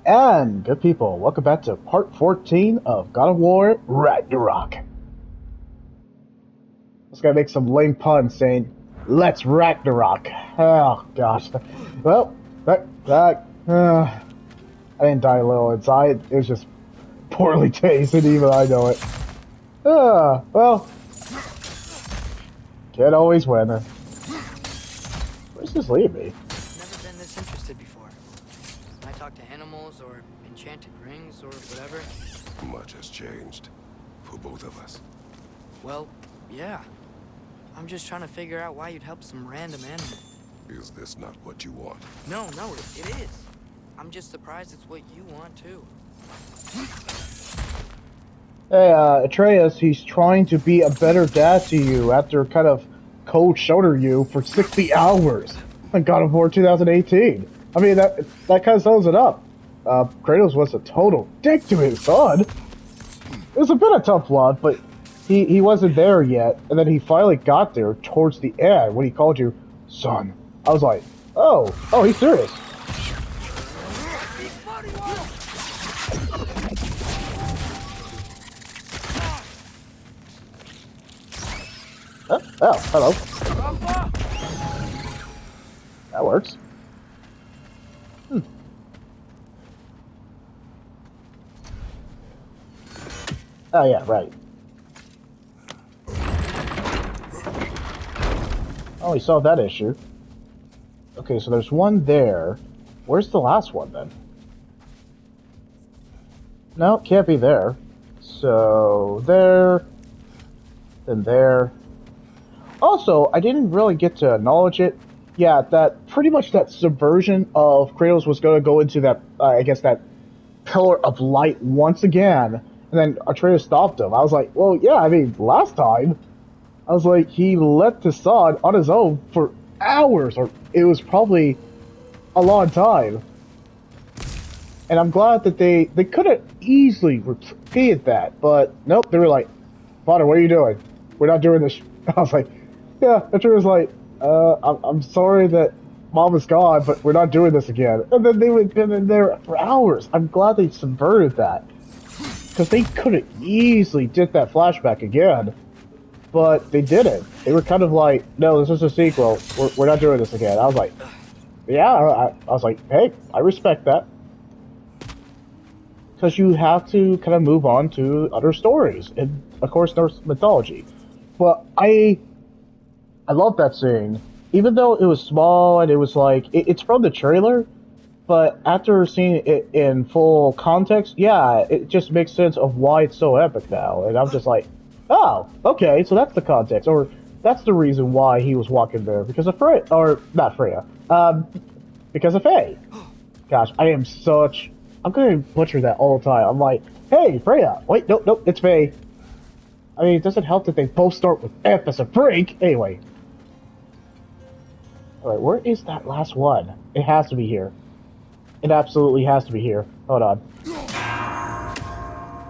And good people, welcome back to part 14 of God of War Ragnarok. Just gotta make some lame puns saying, let's Ragnarok. Oh gosh. Well, I didn't die a little inside, it was just poorly tasted, even I know it. Well, can't always win. Where's this lead me? Never been this interested before. When I talk to animals or enchanted rings or whatever. Much has changed for both of us. Well, yeah. I'm just trying to figure out why you'd help some random animal. Is this not what you want? No, it is. I'm just surprised it's what you want too. Hey, Atreus, he's trying to be a better dad to you after kind of cold shoulder you for 60 hours on God of War 2018. I mean, that kind of sums it up. Kratos was a total dick to his son. It was a bit of tough love, but he wasn't there yet, and then he finally got there towards the end when he called you son. I was like, oh, he's serious. Oh, hello. That works. Oh yeah, right. Oh, we solved that issue. Okay, so there's one there. Where's the last one then? No, can't be there. So there, then there. Also, I didn't really get to acknowledge it. Yeah, that pretty much that subversion of Kratos was going to go into that, I guess that pillar of light once again, and then Atreus stopped him. I was like, well, yeah, I mean, last time, I was like, he left his son on his own for hours, or it was probably a long time. And I'm glad that they could have easily repeated that, but nope, they were like, Potter, what are you doing? We're not doing this. I was like, yeah, Atreus was like, I'm sorry that Mom is gone, but we're not doing this again. And then they would have been there for hours. I'm glad they subverted that. Because they could have easily did that flashback again. But they didn't. They were kind of like, no, this is a sequel. We're not doing this again. I was like, yeah, I was like, hey, I respect that. Because you have to kind of move on to other stories. And, of course, Norse mythology. But I love that scene. Even though it was small and it was like, it's from the trailer, but after seeing it in full context, yeah, it just makes sense of why it's so epic now. And I'm just like, oh, okay, so that's the context. Or that's the reason why he was walking there. Because of Freya. Or, not Freya. Because of Faye. Gosh, I'm going to butcher that all the time. I'm like, hey, Freya. Wait, nope, it's Faye. I mean, it doesn't help that they both start with F as a freak. Anyway. Alright, where is that last one? It has to be here. It absolutely has to be here. Hold on.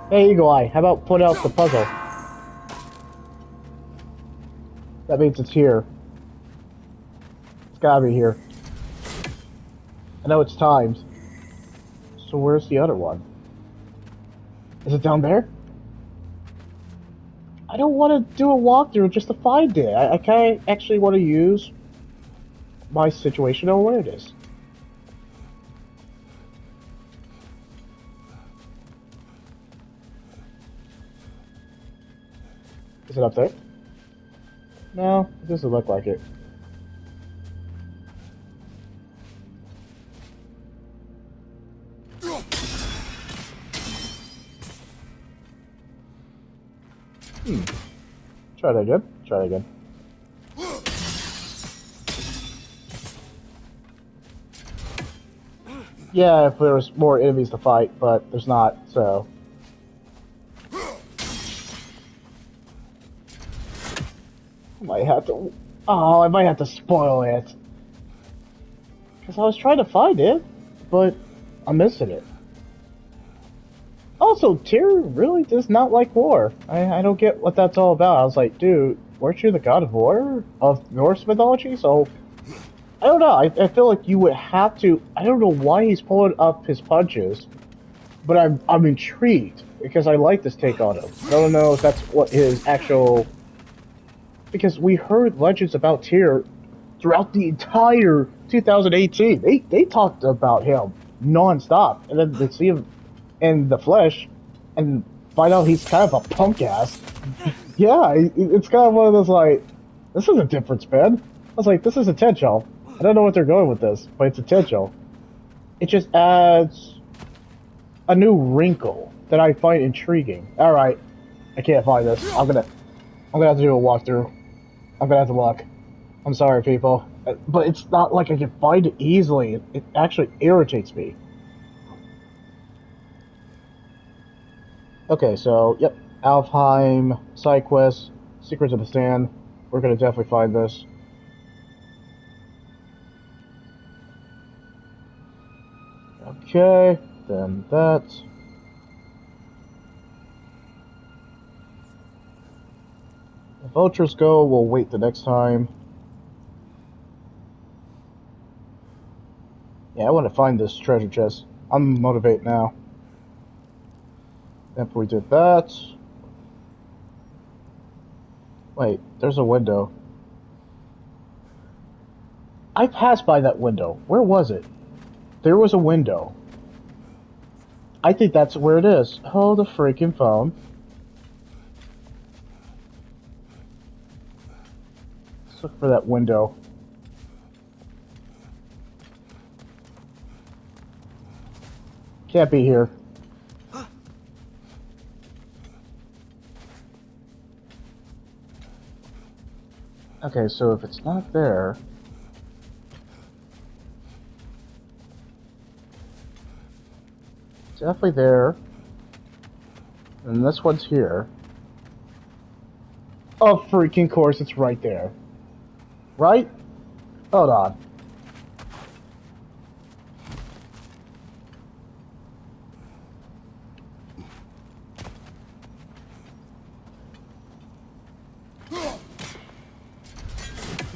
Hey, Eagle Eye, how about put out the puzzle? That means it's here. It's gotta be here. I know it's timed. So where's the other one? Is it down there? I don't want to do a walkthrough just to find it. I kind of actually want to use my situational awareness. Is it up there? No, it doesn't look like it. Try that again. Yeah, if there was more enemies to fight, but there's not, so. I might have to. Oh, I might have to spoil it. Because I was trying to find it, but I'm missing it. Also, Tyr really does not like war. I don't get what that's all about. I was like, dude, weren't you the god of war of Norse mythology? So I don't know. I feel like you would have to. I don't know why he's pulling up his punches, but I'm intrigued because I like this take on him. I don't know if that's what his actual, because we heard legends about Tyr throughout the entire 2018. They talked about him nonstop, and then they see him in the flesh, and find out he's kind of a punk ass. Yeah, it's kind of one of those like, this is a difference, man. I was like, this is intentional. I don't know what they're going with this, but it's intentional. It just adds a new wrinkle that I find intriguing. All right, I can't find this. I'm gonna have to do a walkthrough. I'm gonna have to look. I'm sorry, people, but it's not like I can find it easily. It actually irritates me. Okay, so yep, Alfheim, side quest, Secrets of the Stand. We're gonna definitely find this. Okay, then that. The vultures go. We'll wait the next time. Yeah, I want to find this treasure chest. I'm motivated now. After we did that. Wait, there's a window. I passed by that window. Where was it? There was a window. I think that's where it is. Hold the freaking phone. Let's look for that window. Can't be here. Okay, so if it's not there... It's definitely there. And this one's here. Oh, freaking course, it's right there. Right? Hold on.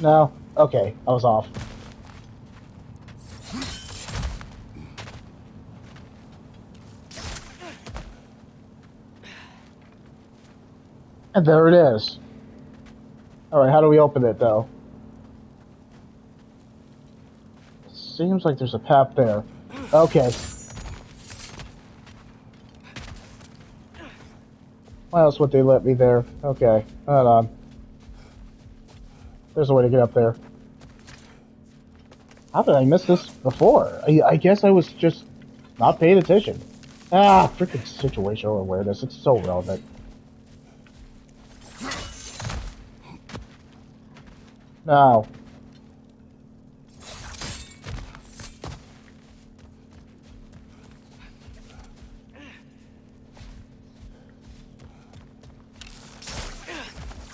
No? Okay, I was off. And there it is. Alright, how do we open it, though? Seems like there's a path there. Okay. Why else would they let me there? Okay, hold on. There's a way to get up there. How did I miss this before? I guess I was just not paying attention. Ah, freaking situational awareness. It's so relevant. No.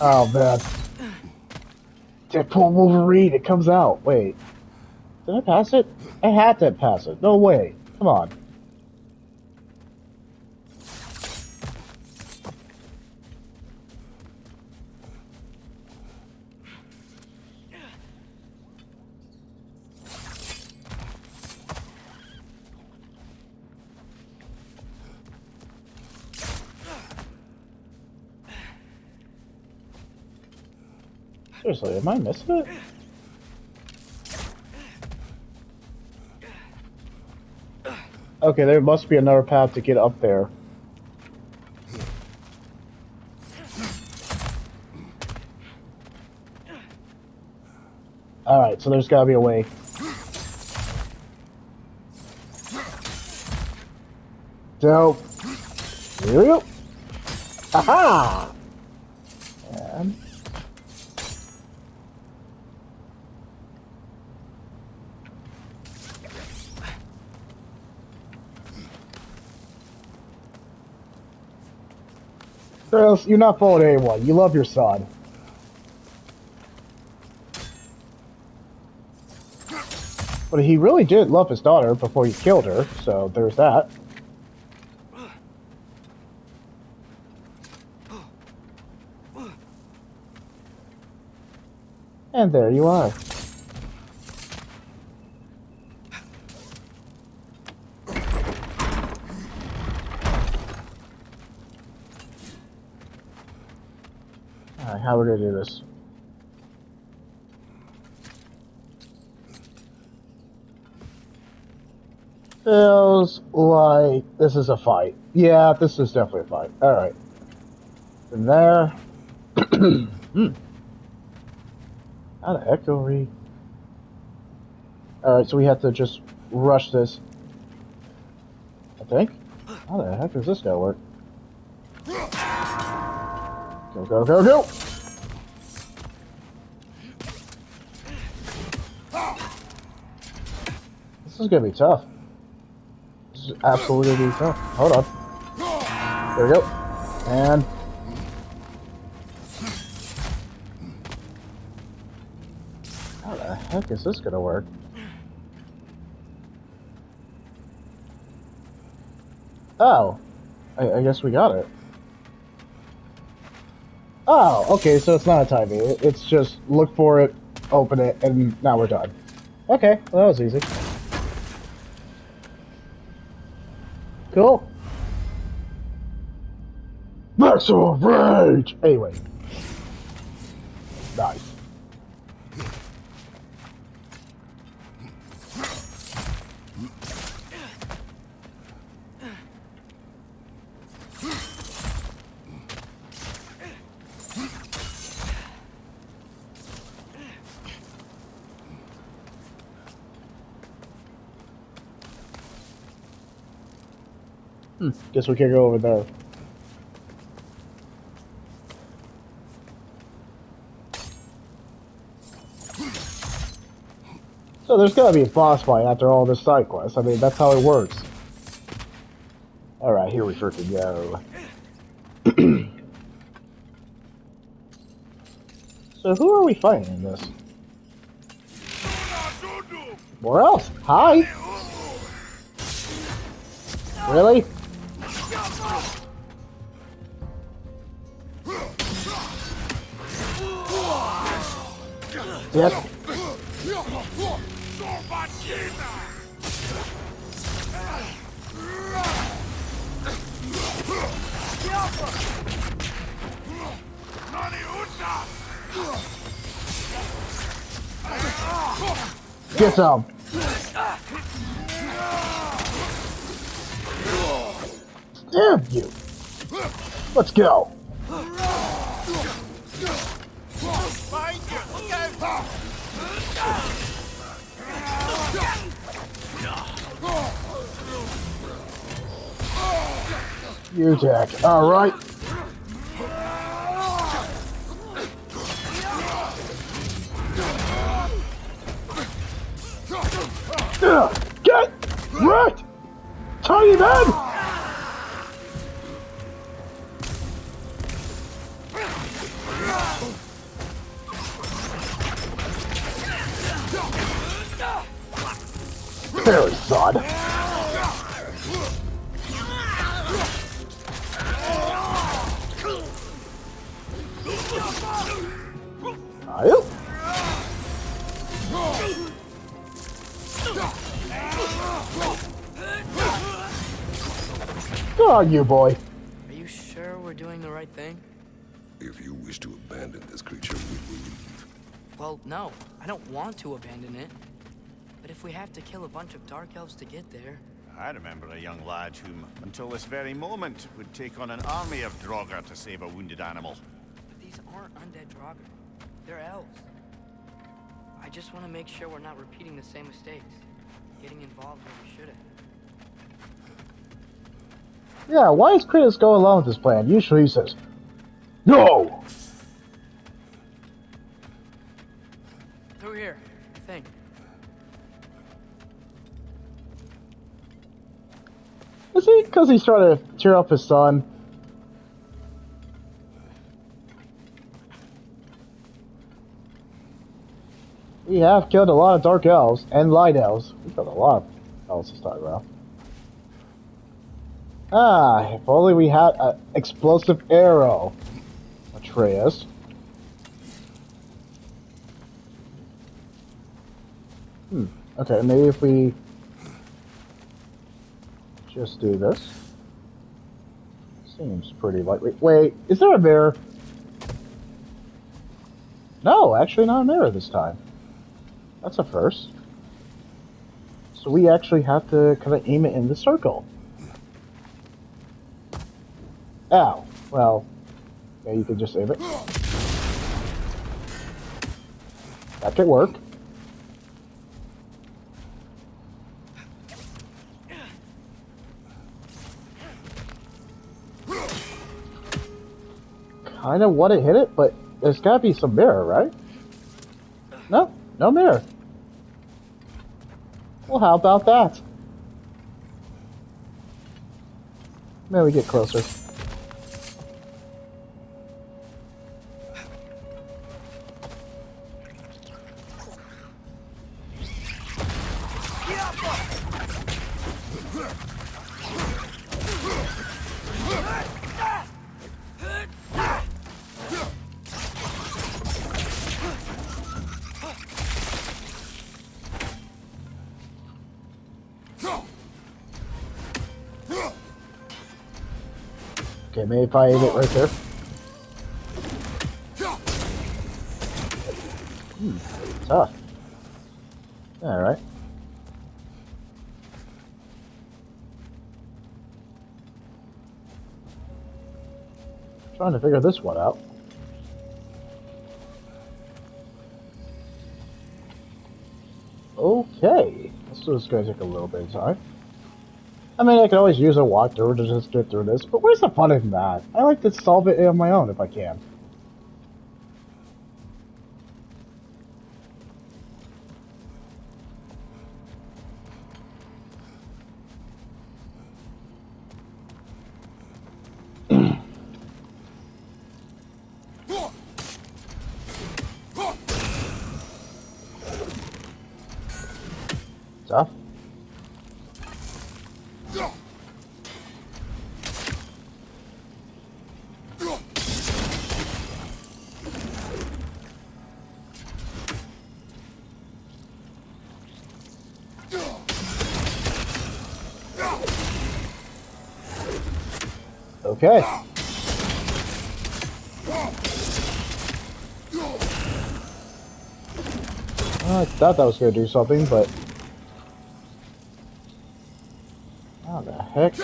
Oh, man. Deadpool Wolverine, it comes out. Wait. Did I pass it? I had to pass it. No way. Come on. Seriously, am I missing it? Okay, there must be another path to get up there. Alright, so there's gotta be a way. Dope. Here we go. Aha! And... Girls, you're not following anyone. You love your son. But he really did love his daughter before he killed her, so there's that. And there you are. Alright, how are we gonna do this? Feels like this is a fight. Yeah, this is definitely a fight. Alright. From there. How the heck do we... Alright, so we have to just rush this. I think? How the heck does this guy work? Go, go, go, go! This is gonna be tough. This is absolutely gonna be tough. Hold on. There we go. And... how the heck is this gonna work? Oh. I guess we got it. Oh, okay, so it's not a timing. It's just look for it, open it, and now we're done. Okay, well, that was easy. Cool. Maximum rage! Anyway. Nice. Guess we can go over there. So there's gotta be a boss fight after all this side quest. I mean, that's how it works. Alright, here we freaking go. So who are we fighting in this? Where else? Hi! Really? Yep. Get some. Damn you. Let's go. You attack. All right. Get wrecked, tiny man. Very sod. Ayo. Go on, you boy. Are you sure we're doing the right thing? If you wish to abandon this creature, we will leave. Well, no. I don't want to abandon it. But if we have to kill a bunch of dark elves to get there... I remember a young lad whom, until this very moment, would take on an army of Draugr to save a wounded animal. But these aren't undead Draugr. They're elves. I just want to make sure we're not repeating the same mistakes. Getting involved where we shouldn't. Yeah, why is Kratos going along with this plan? Usually he says, no! Through here, I think. Is he? Because he's trying to cheer up his son. We have killed a lot of dark elves and light elves. We killed a lot of elves this time around. Ah, if only we had an explosive arrow. Atreus. Okay, maybe if we just do this. Seems pretty lightweight. Wait, is there a mirror? No, actually not a mirror this time. That's a first. So we actually have to kind of aim it in the circle. Ow. Well, yeah, you could just aim it. That could work. Kind of want to hit it, but there's got to be some mirror, right? No, no mirror. Well, how about that? Maybe we get closer. Okay, maybe if I aim it right there. Tough. Alright. Trying to figure this one out. Okay. This is going to take a little bit of time. I mean, I could always use a walkthrough to just get through this, but where's the fun in that? I like to solve it on my own if I can. Tough. Okay. I thought that was going to do something, but... How the heck?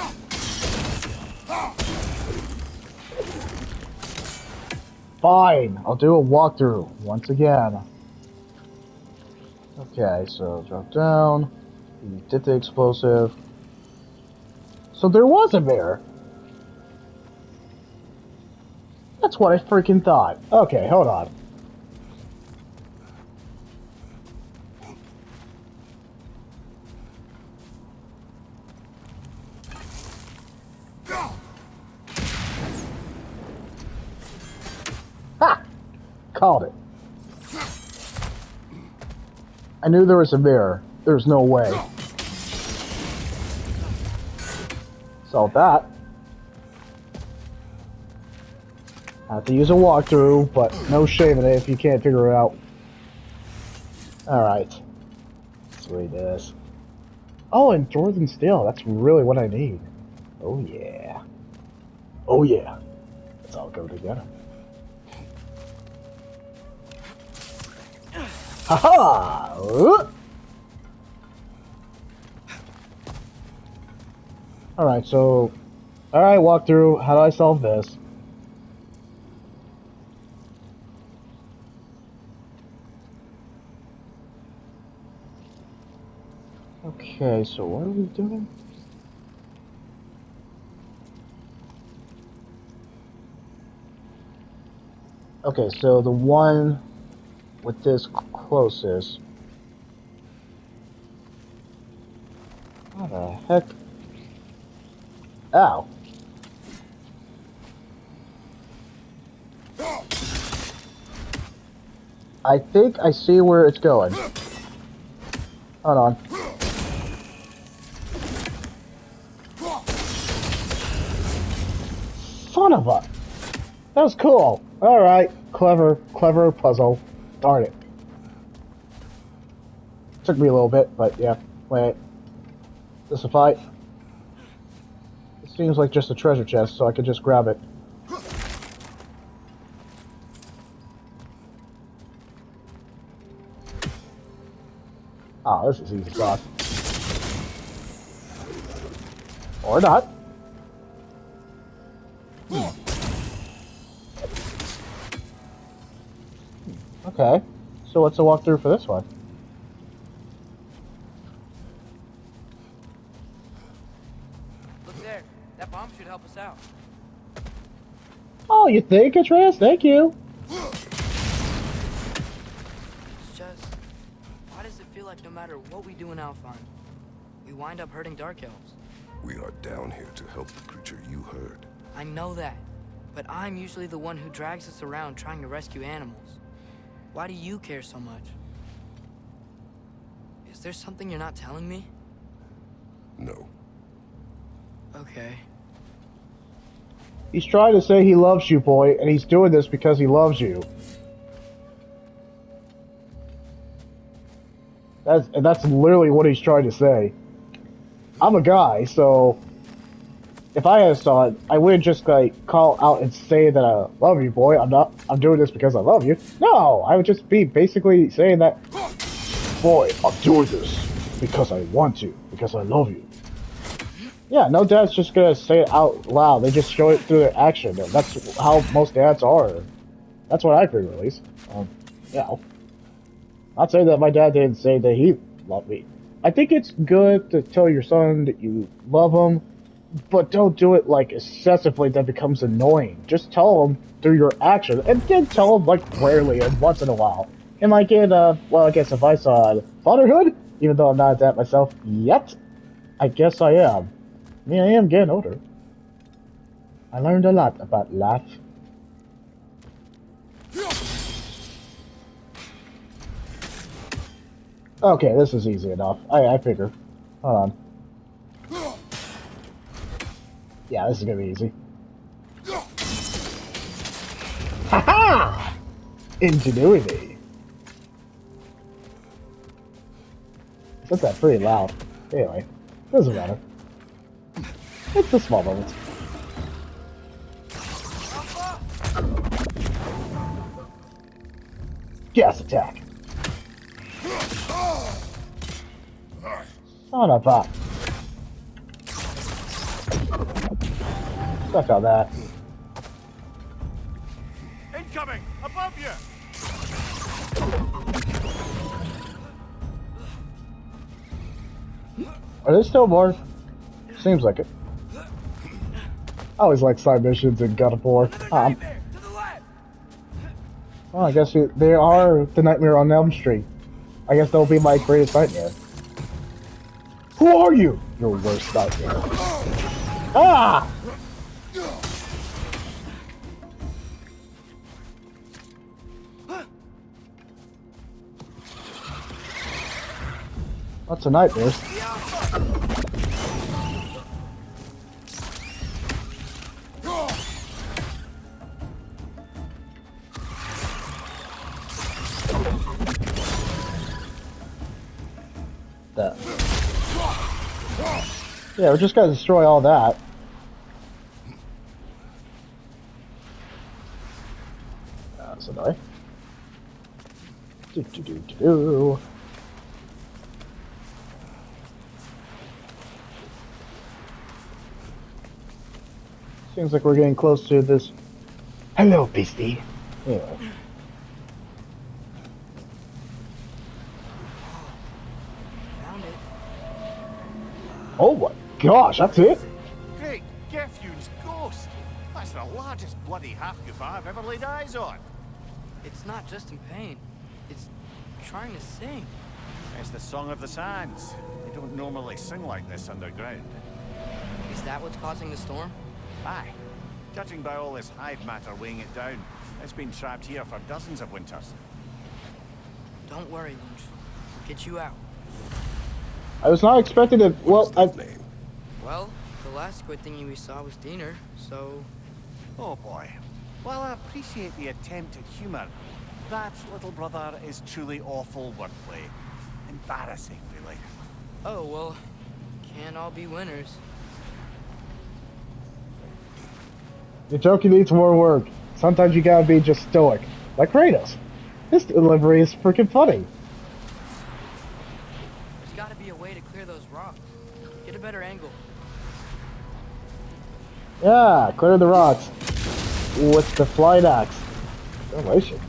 Fine, I'll do a walkthrough once again. Okay, so drop down. You did the explosive. So there was a mirror. That's what I freaking thought. Okay, hold on. Ha! Called it. I knew there was a mirror. There's no way. Solved that. I have to use a walkthrough, but no shame in it if you can't figure it out. Alright. Sweet this. Oh, and Jordan Steel. That's really what I need. Oh yeah. Oh yeah. Let's all go together. Haha! Alright, so... Alright, walkthrough. How do I solve this? Okay, so what are we doing? Okay, so the one with this closest. How the heck? Ow. I think I see where it's going. Hold on. Son of a... That was cool. Alright. Clever puzzle. Darn it. Took me a little bit, but yeah. Wait. This a fight? It seems like just a treasure chest, so I could just grab it. Oh, this is easy sauce. Or not. Okay. So what's the walkthrough for this one? Look there. That bomb should help us out. Oh, you think, Atreus? Thank you. It's just... Why does it feel like no matter what we do in Alfheim, we wind up hurting Dark Elves? We are down here to help the creature you heard. I know that, but I'm usually the one who drags us around trying to rescue animals. Why do you care so much? Is there something you're not telling me? No. Okay. He's trying to say he loves you, boy, and he's doing this because he loves you. That's literally what he's trying to say. I'm a guy, so if I had a son, I wouldn't just like call out and say that I love you, boy. I'm doing this because I love you. No, I would just be basically saying that, boy, I'm doing this because I want to, because I love you. Yeah, no dad's just gonna say it out loud. They just show it through their action. And that's how most dads are. That's what I agree, at least. Yeah. Not saying that my dad didn't say that he loved me. I think it's good to tell your son that you love him, but don't do it like excessively that becomes annoying. Just tell him through your action, and then tell him like rarely and once in a while. And like in well, I guess if I saw fatherhood, even though I'm not that myself yet, I guess I am. I mean, I am getting older. I learned a lot about life. Okay, this is easy enough. I figure. Hold on. Yeah, this is gonna be easy. Haha! Ingenuity. That's that pretty loud. Anyway, doesn't matter. It's the small moments. Gas attack. Son of a... Suck on that. Incoming! Above you! Are there still more? Seems like it. I always like side missions in God of War. Well, I guess they are the Nightmare on Elm Street. I guess that'll be my greatest nightmare. Who are you? Your worst nightmare. Ah! Lots of nightmares. That. Yeah, we just gotta destroy all that. That's annoying. Do. Seems like we're getting close to this. Hello, beastie. Anyway. Found it. Oh my gosh, that's it? Great Gefyun's ghost! That's the largest bloody Hafgufa I've ever laid eyes on. It's not just in pain. It's trying to sing. It's the Song of the Sands. They don't normally sing like this underground. Is that what's causing the storm? Aye. Judging by all this hive matter weighing it down, it's been trapped here for dozens of winters. Don't worry, Lunch. We'll get you out. I was not expecting to. Well, What's his name? Well, the last squid thingy we saw was Diener, so... Oh boy. While I appreciate the attempt at humor, that, little brother, is truly awful wordplay. Embarrassing, really. Oh, well, can't all be winners. your joke needs more work. Sometimes you gotta be just stoic. Like Kratos. His delivery is freaking funny. rocks. Get a better angle. Yeah, clear the rocks with the flight axe. Revelation.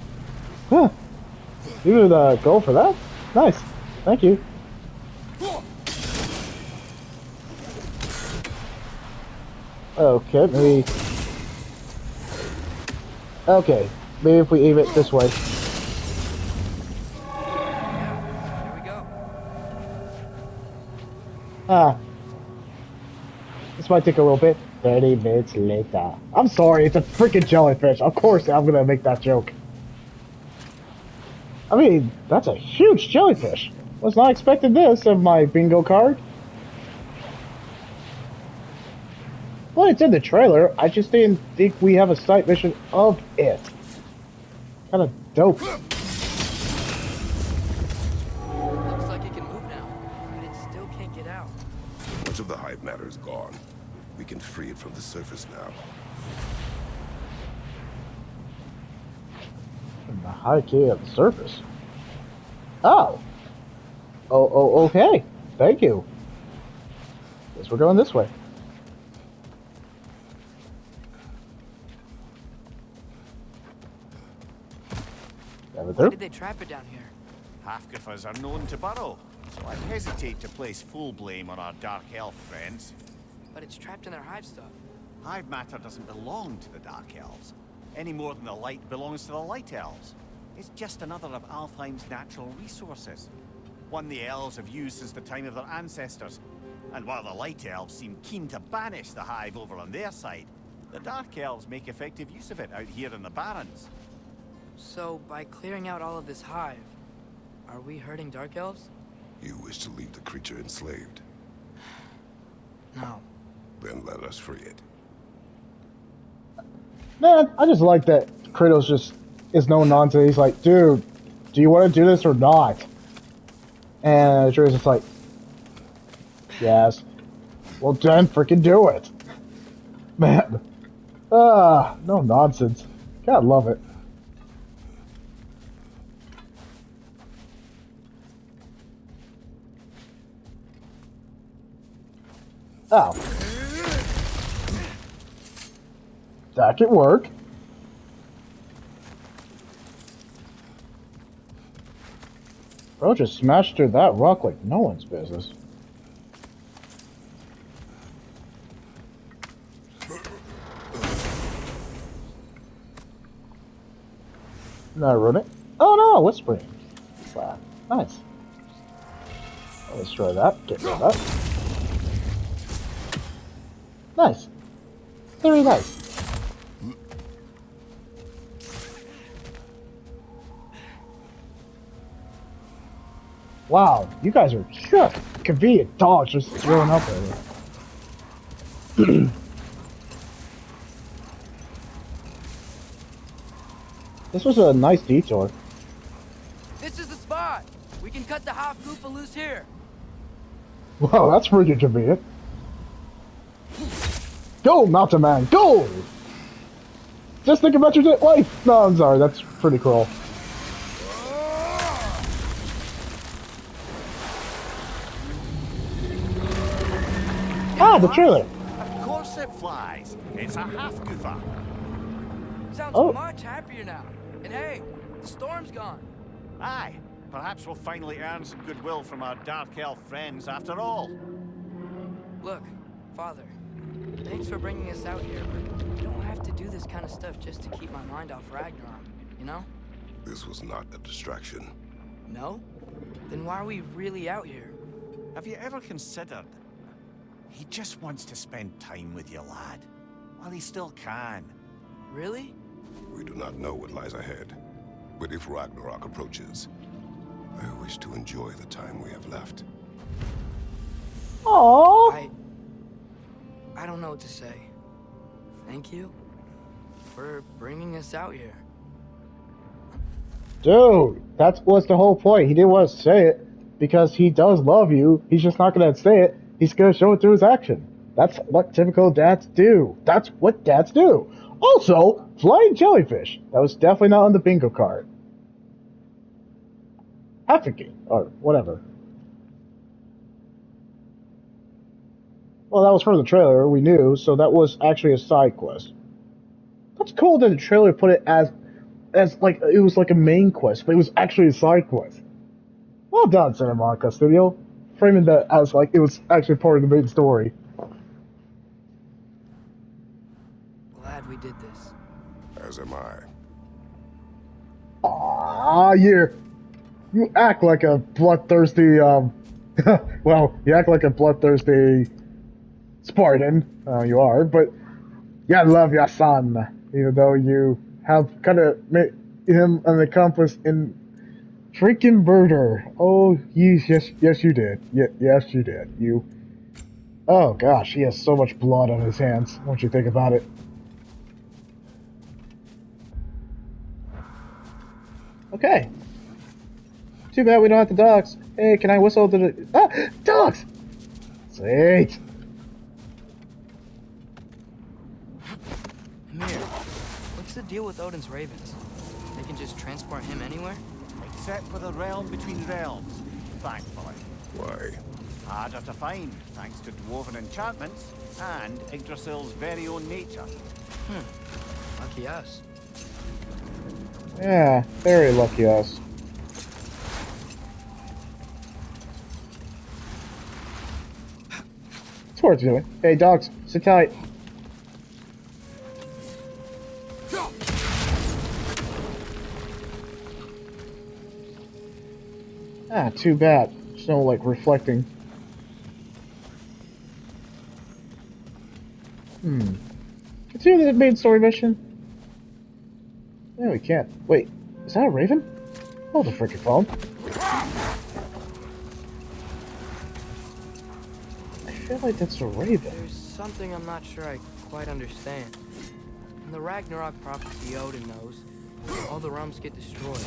Huh. You would go for that? Nice. Thank you. Okay, maybe. Okay, maybe if we aim it this way. Yeah, here we go. Ah, this might take a little bit. 30 minutes later. I'm sorry, it's a freaking jellyfish. Of course I'm gonna make that joke. I mean, that's a huge jellyfish. Was not expecting this of my bingo card. Well, it's in the trailer. I just didn't think we have a side mission of it. Kind of dope. Looks like it can move now, but it still can't get out. Much of the hive matter is gone. We can free it from the surface now. And the high key of the surface. Oh. Oh, okay. Thank you. Guess we're going this way. Why did they trap it down here? Hafgufas are known to burrow, so I hesitate to place full blame on our dark elf friends. But it's trapped in their hive stuff. Hive matter doesn't belong to the dark elves, any more than the light belongs to the light elves. It's just another of Alfheim's natural resources. One the elves have used since the time of their ancestors. And while the light elves seem keen to banish the hive over on their side, the dark elves make effective use of it out here in the Barrens. So, by clearing out all of this hive, are we hurting Dark Elves? You wish to leave the creature enslaved? No. Then let us free it. Man, I just like that Kratos just is no nonsense. He's like, dude, do you want to do this or not? And Atreus is like, yes. Well, then freaking do it. Man. No nonsense. God love it. Oh. That could work. Bro just smashed through that rock like no one's business. Not run it. Oh no, whispering. Wow. Nice. I'll destroy that. Get rid of that. Nice. Very nice. Wow, you guys are just convenient dogs just throwing up there. This was a nice detour. This is the spot! We can cut the Hafgufa loose here! Wow, that's pretty convenient. Go, Mountain Man, go! Just think about your wife. No, I'm sorry, that's pretty cruel. Ah, the trailer. Of course it flies. It's a Hafgufa. Sounds much happier now. And hey, the storm's gone. Aye, perhaps we'll finally earn some goodwill from our dark elf friends after all. Look, Father, thanks for bringing us out here, but you don't have to do this kind of stuff just to keep my mind off Ragnarok, you know? This was not a distraction. No? Then why are we really out here? Have you ever considered he just wants to spend time with you, lad? While he still can. Really? We do not know what lies ahead. But if Ragnarok approaches, I wish to enjoy the time we have left. Aww. I don't know what to say. Thank you for bringing us out here. Dude, that was the whole point. He didn't want to say it because he does love you. He's just not going to say it. He's going to show it through his action. That's what typical dads do. That's what dads do. Also, flying jellyfish. That was definitely not on the bingo card. Hafgufa, or whatever. Well, that was from the trailer. We knew, so that was actually a side quest. That's cool that the trailer put it as like it was like a main quest, but it was actually a side quest. Well done, Santa Monica Studio, framing that as like it was actually part of the main story. Glad we did this. As am I. Ah, you act like a bloodthirsty well, you act like a bloodthirsty Spartan. You are, but yeah, I love your son, even though you have kind of made him an accomplice in freaking murder. Oh, yes, you did. Yes, you did. You. Oh gosh, he has so much blood on his hands. Once you think about it. Okay. Too bad we don't have the dogs. Hey, can I whistle to the... Ah! Dogs! Sweet! Amir, what's the deal with Odin's ravens? They can just transport him anywhere? Except for the realm between realms, thankfully. Why? Harder to find, thanks to dwarven enchantments and Yggdrasil's very own nature. Lucky us. Yeah, very lucky us. Towards you. Hey, dogs, sit tight. Ah, too bad. There's no, like, reflecting. Continue the main story mission? No, we can't. Wait, is that a raven? Hold the frickin' phone. I feel like that's a raven. There's something I'm not sure I quite understand. In the Ragnarok prophecy Odin knows, all the realms get destroyed,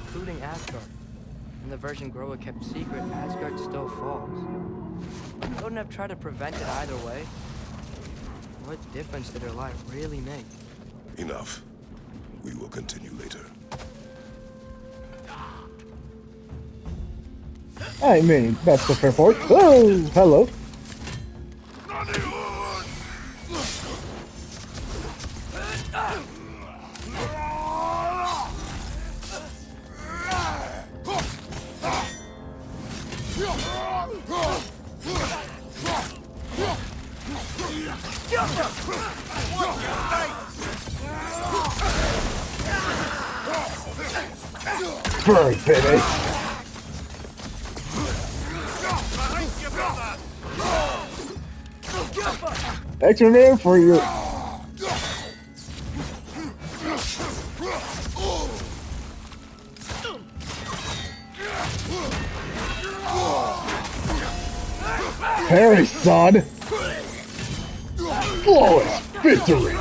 including Asgard. In the version Groa kept secret, Asgard still falls. Would Odin have tried to prevent it either way? What difference did her life really make? Enough. We will continue later. I mean, that's the fair point. Oh, hello. Bird, baby. Extra man for you. Harry, son. Flawless victory.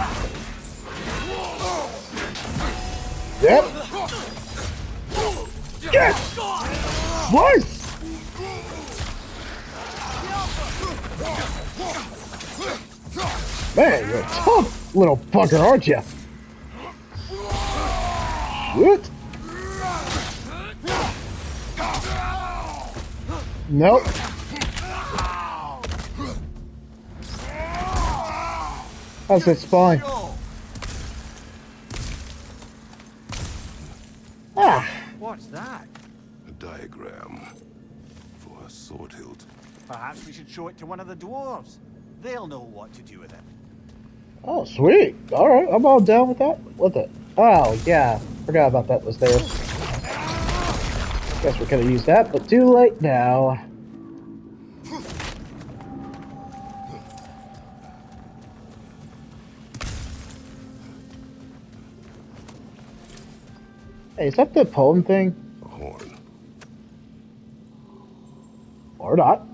Yep. Yes! Slice! Man, you're a tough little bugger, aren't you? Shit. Nope. How's that spine? Ah. What's that? A diagram for a sword hilt. Perhaps we should show it to one of the dwarves. They'll know what to do with it. Oh, sweet. Alright, I'm all down with that. With it. Oh, yeah. Forgot about that was there. Guess we could have used that, but too late now. Hey, is that the poem thing? A horn. Or not.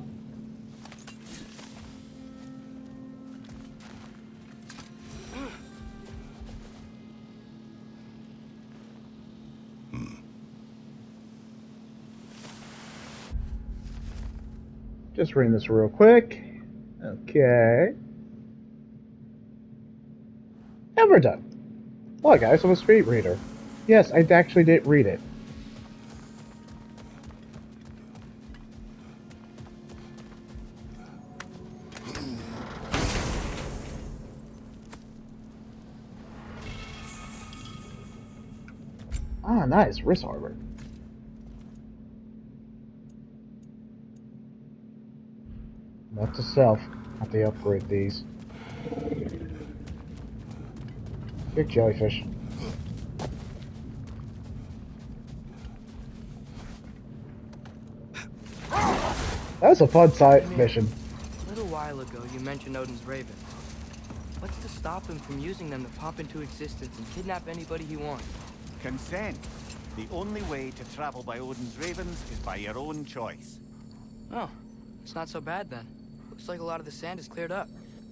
Just reading this real quick. Okay. And we're done. Well, guys, I'm a speed reader. Yes, I actually did read it. Ah, nice. Wrist harbor. Not to self. Have to upgrade these. Big jellyfish. That was a fun side mission. A little while ago, you mentioned Odin's Raven. What's to stop him from using them to pop into existence and kidnap anybody he wants? Consent. The only way to travel by Odin's Ravens is by your own choice. Oh, it's not so bad then. Looks like a lot of the sand is cleared up.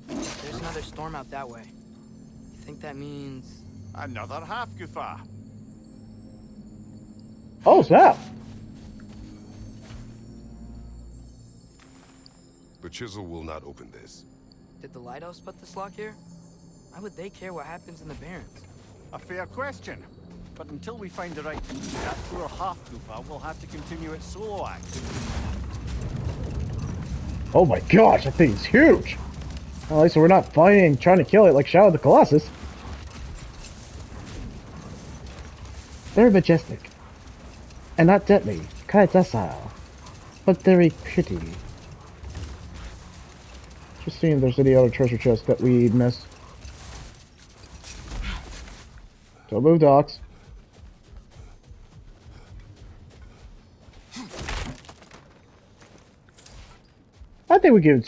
There's another storm out that way. You think that means... Another Hafgufa. Oh, snap! The chisel will not open this. Did the lighthouse put this lock here? Why would they care what happens in the Barrens? A fair question. But until we find the right key, that poor Hafgufa will have to continue its solo act. Oh my gosh, that thing's huge! At least we're not fighting, trying to kill it like Shadow of the Colossus. Very majestic. And not deadly, kind of docile. But very pretty. Just seeing if there's any other treasure chests that we missed. Don't move, dogs. I think we can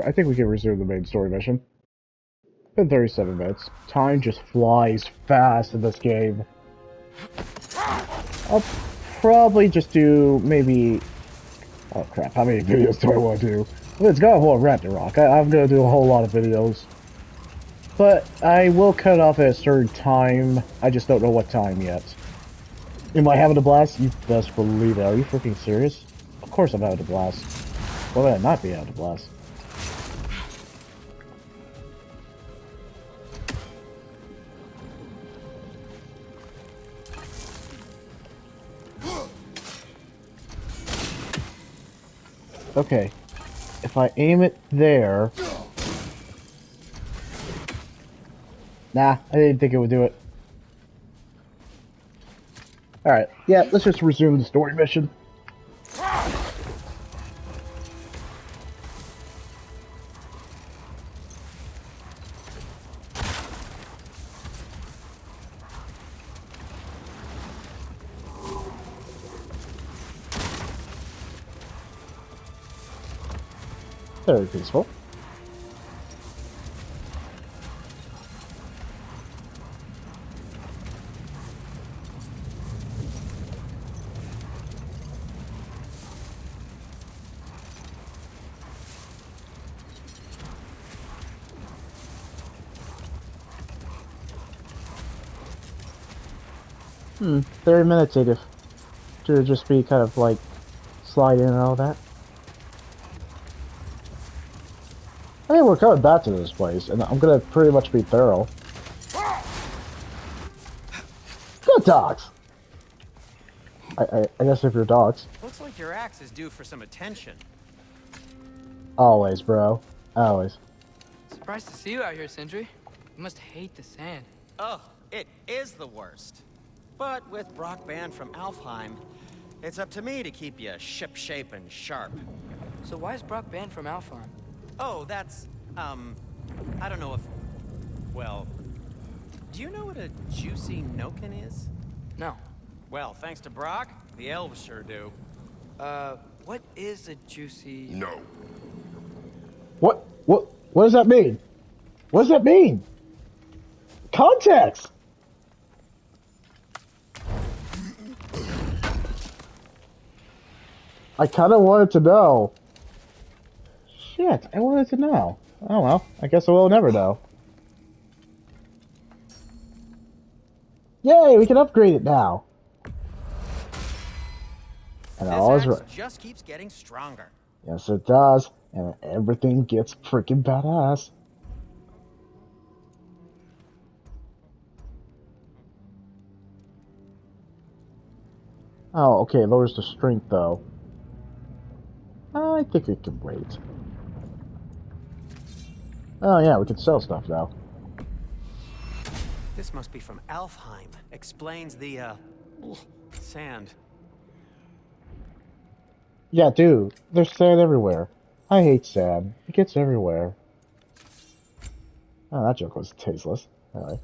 I think we can resume the main story mission. Been 37 minutes. Time just flies fast in this game. I'll probably just do maybe... Oh crap, how many videos do I want to do? It's got a whole Ragnarok. I'm gonna do a whole lot of videos. But I will cut off at a certain time. I just don't know what time yet. Am I having a blast? You best believe it. Are you freaking serious? Of course I'm having a blast. Why would I not be having a blast? Okay. If I aim it there... Nah, I didn't think it would do it. Alright, yeah, let's just resume the story mission. Very peaceful. Very meditative. To just be kind of like slide in and all that. I think we're coming back to this place, and I'm gonna pretty much be thorough. Good dogs! I guess if you're dogs. Looks like your axe is due for some attention. Always, bro. Always. Surprised to see you out here, Sindri. You must hate the sand. Oh, it is the worst. But with Brock banned from Alfheim, it's up to me to keep you ship-shape and sharp. So why is Brock banned from Alfheim? Oh, that's, I don't know if... Well, do you know what a juicy Noken is? No. Well, thanks to Brock, the elves sure do. What is a juicy... No. What does that mean? What does that mean? Context! I kinda wanted to know. Shit, I wanted to know. Oh well, I guess I will never know. Yay, we can upgrade it now. And all is This right. axe just keeps getting stronger. Yes, it does. And everything gets freaking badass. Oh, okay, lowers the strength though. I think we can wait. Oh yeah, we can sell stuff now. This must be from Alfheim. Explains the, Ugh, sand. Yeah, dude, there's sand everywhere. I hate sand. It gets everywhere. Oh, that joke was tasteless. Anyway.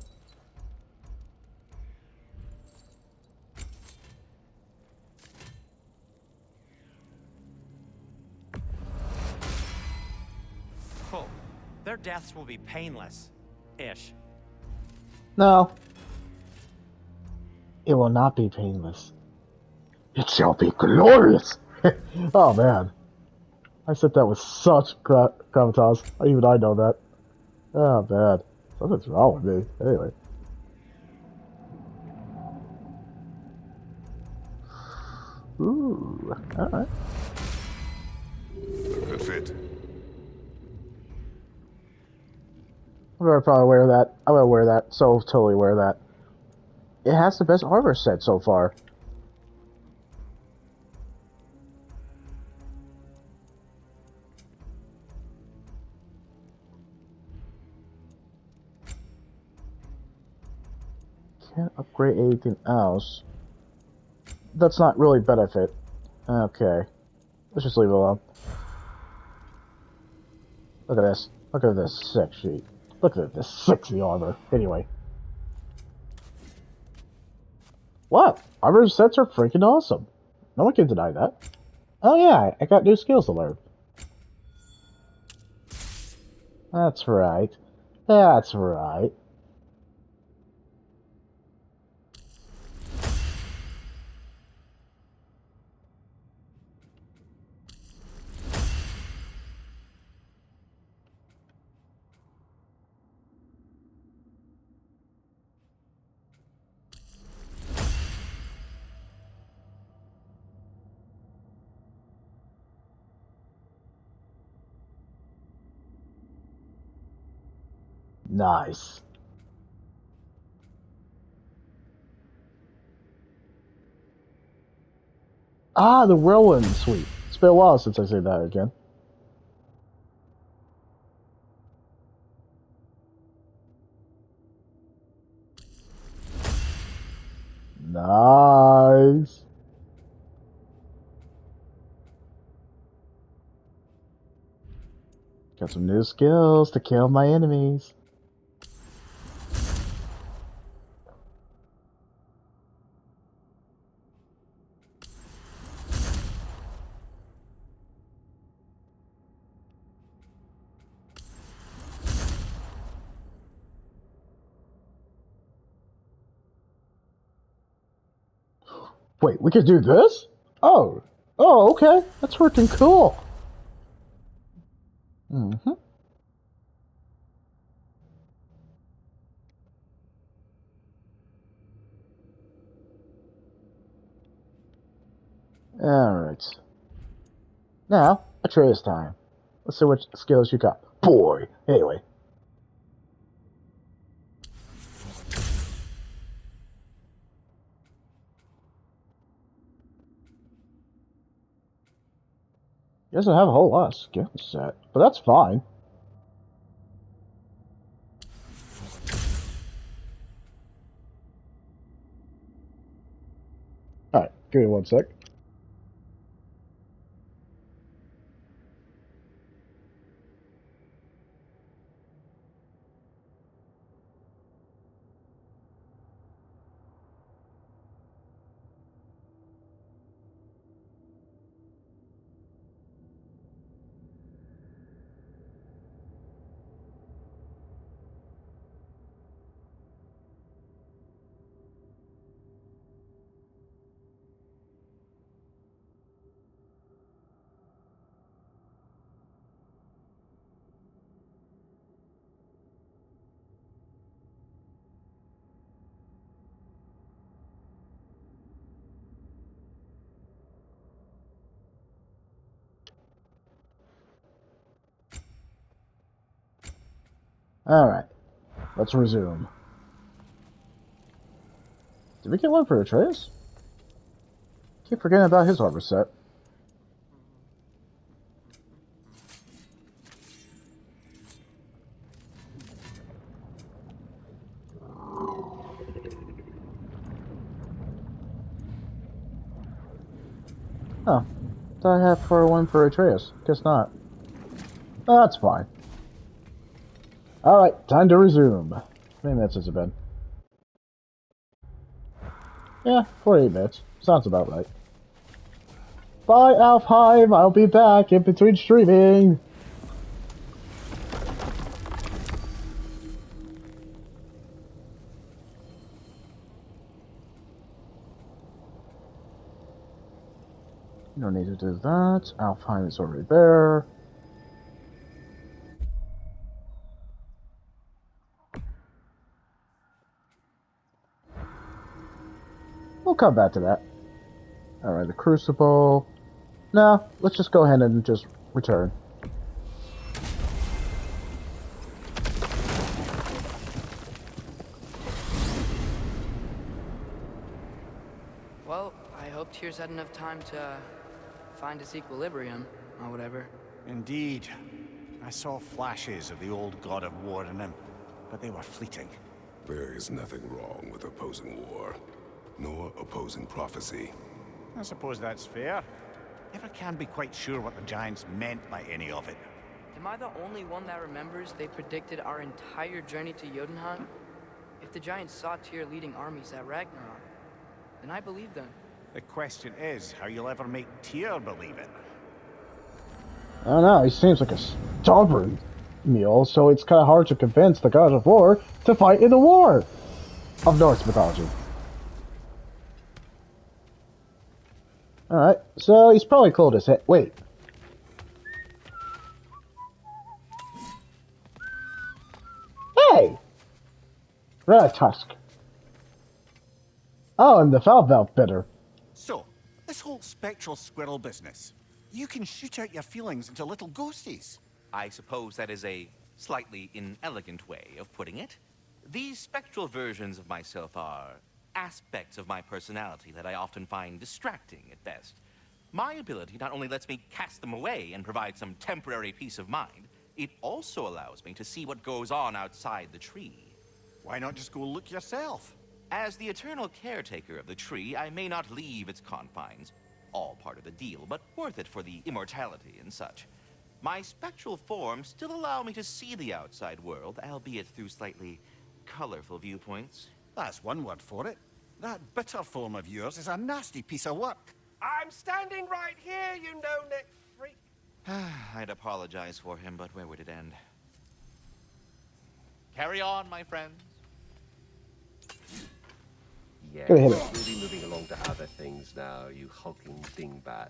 Oh, their deaths will be painless. Ish. No. It will not be painless. It shall be glorious! Oh, man. I said that with such gravitas. Even I know that. Oh, man. Something's wrong with me. Anyway. Ooh. Alright. A good fit. I'm gonna probably wear that. I'm gonna wear that. So totally wear that. It has the best armor set so far. Can't upgrade anything else. That's not really benefit. Okay. Let's just leave it alone. Look at this. Look at this sexy. Look at this sexy armor. Anyway. What? Armor sets are freaking awesome. No one can deny that. Oh yeah, I got new skills to learn. That's right. That's right. Nice. Ah, the whirlwind suite. It's been a while since I say that again. Nice. Got some new skills to kill my enemies. Wait, we could do this? Oh. Oh, okay. That's freaking cool. Mm-hmm. Alright. Now, Atreus time. Let's see what skills you got. Boy. Anyway. He doesn't have a whole lot of skill set, but that's fine. Alright, give me one sec. Alright, let's resume. Did we get one for Atreus? Keep forgetting about his armor set. Oh, thought I had for one for Atreus. Guess not. Oh, that's fine. Alright, time to resume. How many minutes has it been? Yeah, 48 minutes. Sounds about right. Bye, Alfheim! I'll be back in between streaming! No need to do that. Alfheim is already there. We'll come back to that. Alright, the Crucible. Nah, let's just go ahead and just return. Well, I hope Tyr's had enough time to find his equilibrium, or whatever. Indeed. I saw flashes of the old god of war in him, but they were fleeting. There is nothing wrong with opposing war, nor opposing prophecy. I suppose that's fair. Never can be quite sure what the Giants meant by any of it. Am I the only one that remembers they predicted our entire journey to Jotunheim? If the Giants saw Tyr leading armies at Ragnarok, then I believe them. The question is how you'll ever make Tyr believe it. I don't know, he seems like a stubborn mule, so it's kind of hard to convince the god of war to fight in the war of Norse mythology. Alright, so he's probably cooled his head. Wait. Hey! Red Tusk. Oh, and the Valve bitter. So, this whole spectral squirrel business. You can shoot out your feelings into little ghosties. I suppose that is a slightly inelegant way of putting it. These spectral versions of myself are aspects of my personality that I often find distracting at best. My ability not only lets me cast them away and provide some temporary peace of mind, it also allows me to see what goes on outside the tree. Why not just go look yourself? As the eternal caretaker of the tree, I may not leave its confines. All part of the deal, but worth it for the immortality and such. My spectral forms still allow me to see the outside world, albeit through slightly colorful viewpoints. That's one word for it. That bitter form of yours is a nasty piece of work. I'm standing right here, you no-neck freak. I'd apologize for him, but where would it end? Carry on, my friends. Yeah, Go ahead. we'll be moving along to other things now, you hulking dingbat.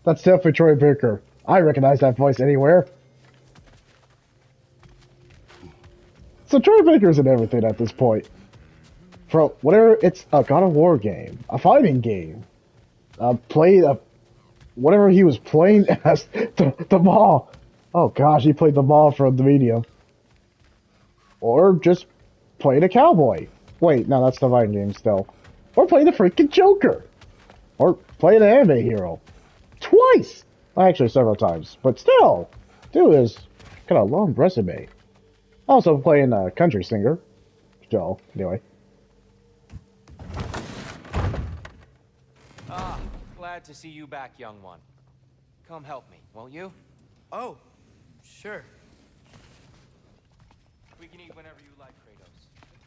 That's definitely Troy Baker. I recognize that voice anywhere. So Troy Baker's in everything at this point. From whatever, it's a God of War game, a fighting game, whatever he was playing as the Maul. Oh gosh, he played the Maul from the medium. Or just played a cowboy. Wait, no, that's the fighting game still. Or played the freaking Joker. Or played an anime hero. Twice! Well, actually, several times. But still, dude is got a long resume. Also playing a country singer. Still, anyway. Ah, glad to see you back, young one. Come help me, won't you? Oh, sure. We can eat whenever you like, Kratos.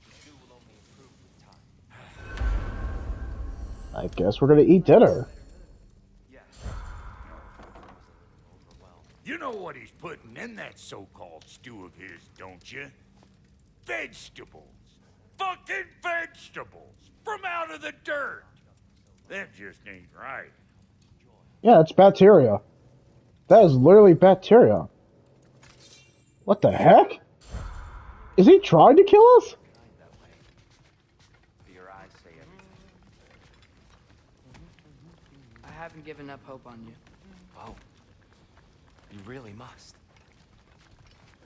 The stew will only improve with time. I guess we're gonna eat dinner. Yes. You know what he's putting in that so-called stew of his, don't you? Vegetables. Fucking vegetables! From out of the dirt! That just ain't right. Yeah, it's bacteria. That is literally bacteria. What the heck? Is he trying to kill us? Your eyes say it. I haven't given up hope on you. Oh. You really must.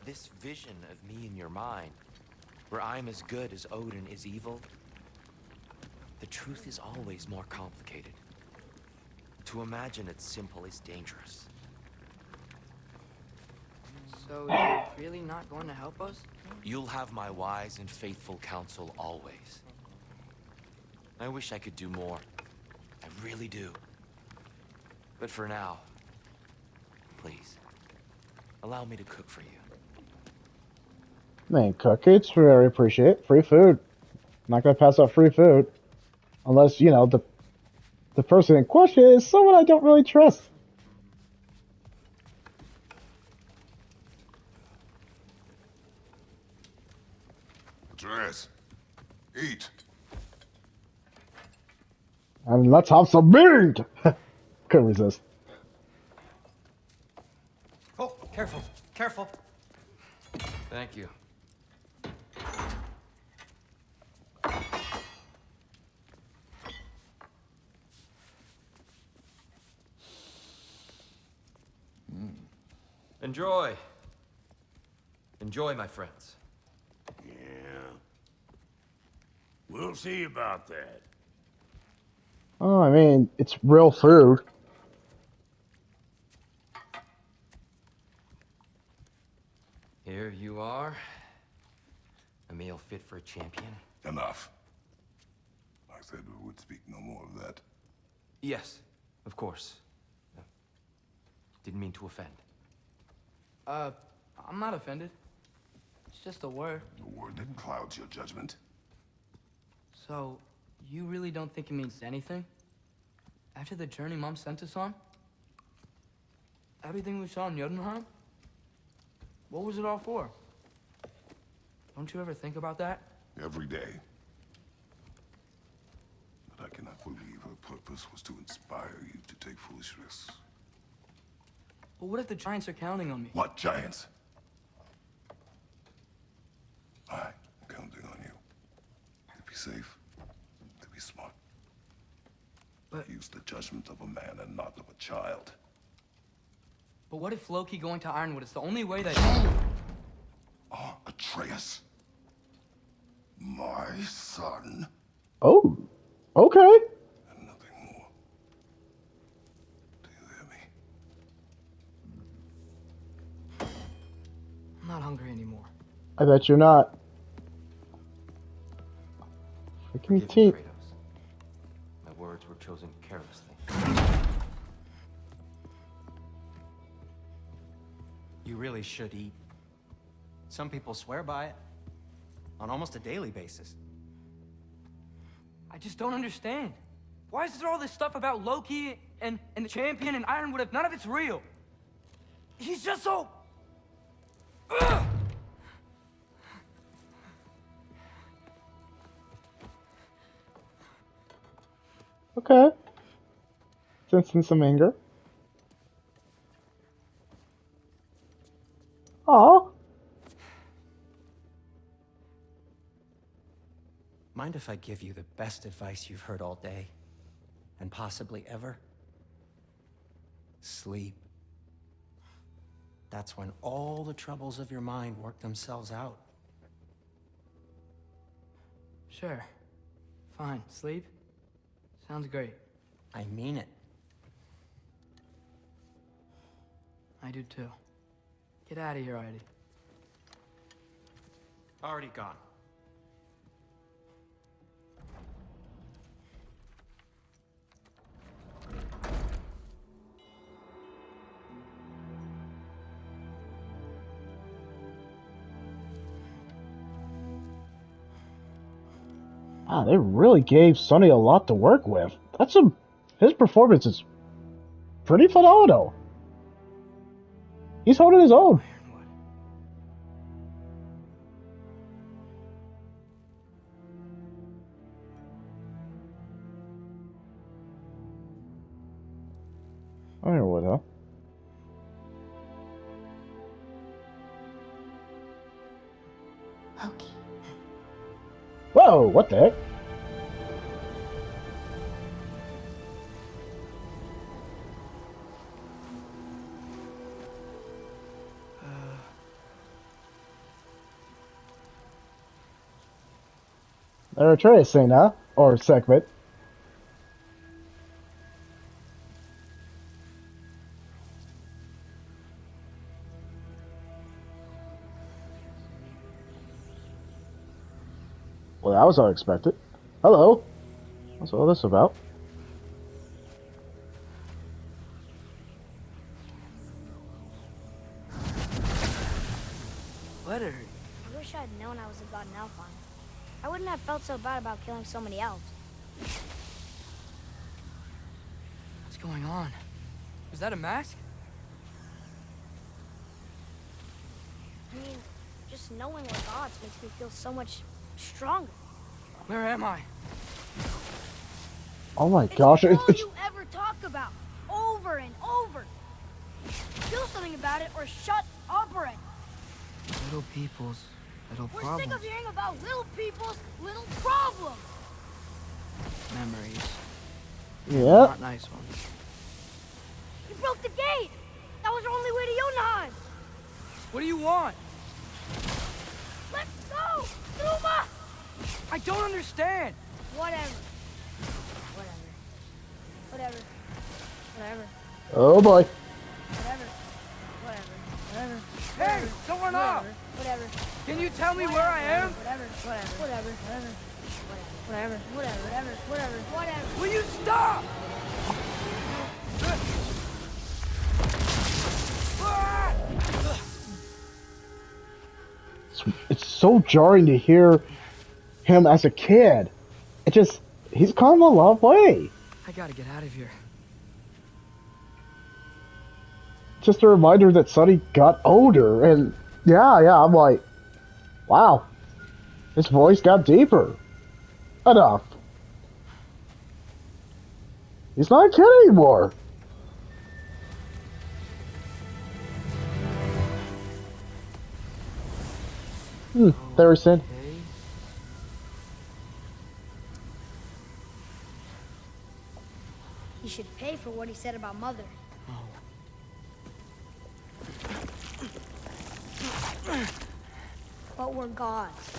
This vision of me in your mind, where I'm as good as Odin is evil, the truth is always more complicated. To imagine it's simple is dangerous. So you're really not going to help us? You'll have my wise and faithful counsel always. I wish I could do more. I really do. But for now, please, allow me to cook for you. Man, cook it's very appreciate. Free food. Not gonna pass up free food. Unless, you know, the person in question is someone I don't really trust. Atreus, eat. And let's have some meat! Couldn't resist. Oh, careful, careful. Thank you. Enjoy. Enjoy, my friends. Yeah. We'll see about that. Oh, I mean, it's real food. Here you are. A meal fit for a champion. Enough. I said we would speak no more of that. Yes, of course. Didn't mean to offend. I'm not offended. It's just a word. A word that clouds your judgment. So, you really don't think it means anything? After the journey Mom sent us on? Everything we saw in Jotunheim? What was it all for? Don't you ever think about that? Every day. But I cannot believe her purpose was to inspire you to take foolish risks. But what if the Giants are counting on me? What giants? I'm counting on you. To be safe. To be smart. But- Use the judgment of a man and not of a child. But what if Loki going to Ironwood is the only way that... Atreus. My son. Oh, okay. And nothing more. Do you hear me? I'm not hungry anymore. I bet you're not. Freaking Forgive me, teeth. Kratos. My words were chosen carelessly. You really should eat. Some people swear by it. On almost a daily basis. I just don't understand. Why is there all this stuff about Loki and the champion and Ironwood if none of it's real? He's just so... Ugh! Okay. Sensing some anger. Aw. Mind if I give you the best advice you've heard all day? And possibly ever? Sleep. That's when all the troubles of your mind work themselves out. Sure. Fine. Sleep? Sounds great. I mean it. I do too. Get out of here already. Already gone. Ah, they really gave Sonny a lot to work with. His performance is pretty phenomenal. He's holding his own. Ironwood, huh? Loki. Whoa, what the heck? They're Atreus scene, huh? Or segment. Well, that was unexpected. Hello. What's all this about? Let it hurt. I wish I'd known I was a god in Alfheim. I wouldn't have felt so bad about killing so many elves. What's going on? Was that a mask? I mean, just knowing we're gods makes me feel so much stronger. Where am I? Oh my gosh, It's all it's you ever talk about, over and over. Do something about it or shut up already. Little people's little We're problems. sick of hearing about little people's little problems. Memories. yeah. Not nice ones. You broke the gate. That was our only way to Jotunheim. What do you want? Let's go, Zuma. I don't understand. Whatever. Whatever. Oh boy. Whatever. Hey, don't run off. Whatever. Can you tell me where I am? Whatever. Will you stop? It's so jarring to hear him as a kid. He's come a long way. I gotta get out of here. Just a reminder that Sonny got older, and yeah, I'm like, wow, his voice got deeper. Enough. He's not a kid anymore. There he said. Okay. He should pay for what he said about Mother. But we're gods.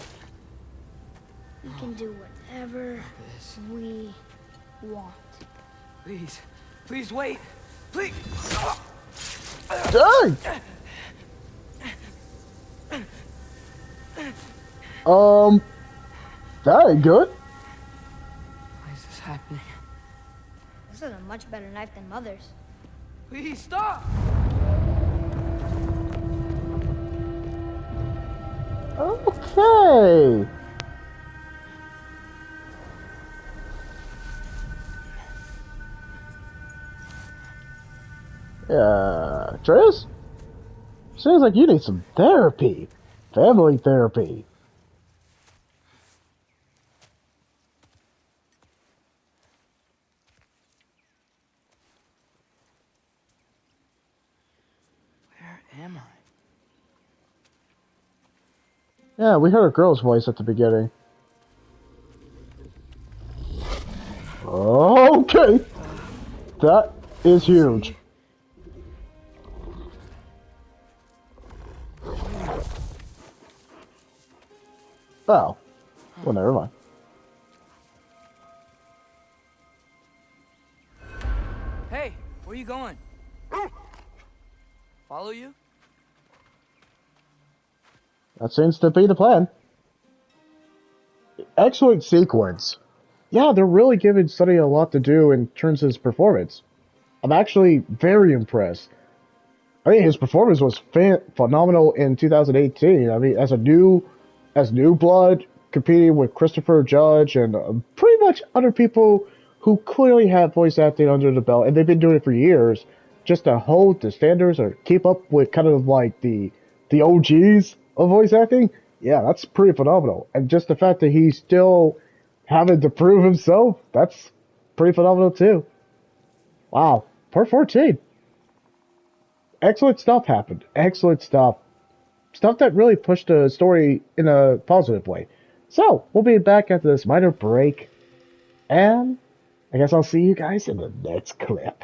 We can do whatever This. we want. Please wait. Please. Dang! That ain't good. Why is this happening? This is a much better knife than Mother's. Please stop. Okay. Yeah, Atreus? Seems like you need some therapy. Family therapy. Where am I? Yeah, we heard a girl's voice at the beginning. Okay. That is huge. Oh. Well, never mind. Hey, where you going? Follow you? That seems to be the plan. Excellent sequence. Yeah, they're really giving Sonny a lot to do in terms of his performance. I'm actually very impressed. I mean, his performance was phenomenal in 2018. I mean, as new blood, competing with Christopher Judge and pretty much other people who clearly have voice acting under the belt, and they've been doing it for years, just to hold the standards or keep up with kind of like the OGs of voice acting. Yeah, that's pretty phenomenal. And just the fact that he's still having to prove himself, that's pretty phenomenal too. Wow, part 14. Excellent stuff happened. Excellent stuff. Stuff that really pushed the story in a positive way. So, we'll be back after this minor break. And I guess I'll see you guys in the next clip.